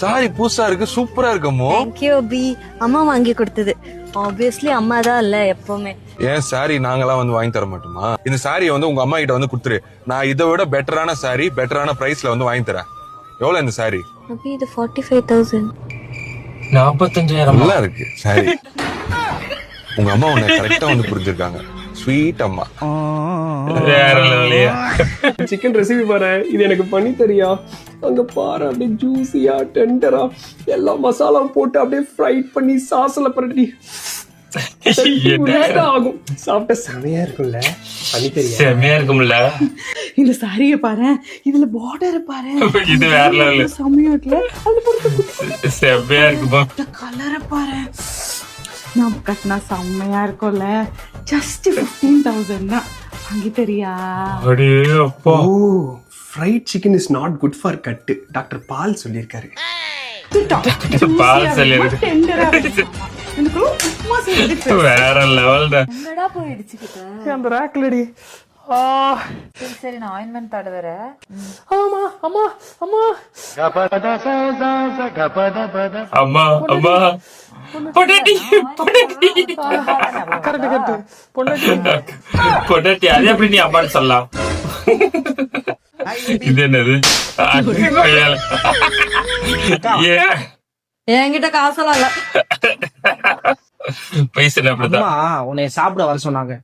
Sorry புதுசா இருக்கு, சூப்பரா இருக்கமோ. தேங்க்யூ அபி. அம்மா வாங்கி கொடுத்தது. ஆப்வியஸ்லி அம்மா தான் இல்ல எப்பவுமே. ஏன் சாரி நாங்களாம் வந்து வாங்கி தர மாட்டோமா? இந்த சாரியை வந்து உங்க அம்மா கிட்ட வந்து குடுத்துரு. நான் இதை விட பெட்டரான சாரி பெட்டரான பிரைஸ்ல வந்து வாங்கி தரேன். எவ்வளவு இந்த சாரி? அபி இது 45,000. 45,000 நல்லா இருக்கு சாரி. உங்க அம்மா உன்னை கரெக்டா வந்து புரிஞ்சிருக்காங்க. ஸ்வீட் அம்மா. வேற லெவலியா. சிக்கன் ரெசிபி பாரு, இது எனக்கு பண்ணி தரியா? அங்க பாரு, அப்படியே ஜூசியா டெண்டரா எல்லா மசாலாவும் போட்டு அப்படியே ஃப்ரைட் பண்ணி சாஸ்ல பரட்டி ஆகும். சாப்பிட்ட செமையா இருக்கும்ல, பண்ணி தரியா? செமையா இருக்கும்ல. இந்த சாரிய பாரு, இதுல பார்டர் பாரு, இது வேற லெவல். செமையா இருக்குல்ல. அது பொறுத்து செமையா இருக்குமா? கலரை பாரு, நான் கட்டினா செம்மையா இருக்கும்ல. ஜஸ்ட் 15,000 தான். வாங்கி தரியா? அடே அப்பா. ஓ, fried chicken is not good for gut. Doctor Paul சொல்லியிருக்காரு. பால் சொல்லிருக்கு. எனக்கு உப்புமா செய்யறது வேற லெவல் தான். என்னடா போய் இடிச்சுக்கிட்ட? அந்த ரேக்லடி. சரி சரி, நான் ஆயின்மெண்ட் தடவுறேன். ஆமா அம்மா அம்மா. அம்மா அம்மா. பொட்டாட்டி பொட்டாட்டி. Correct correct. பொட்டாட்டி அது எப்படி நீ அம்மான்னு சொல்லலாம்? இது என்னது? என்கிட்ட காசெல்லாம் இல்ல. பைசா அப்படிதான். உன்னை சாப்பிட வர சொன்னாங்க.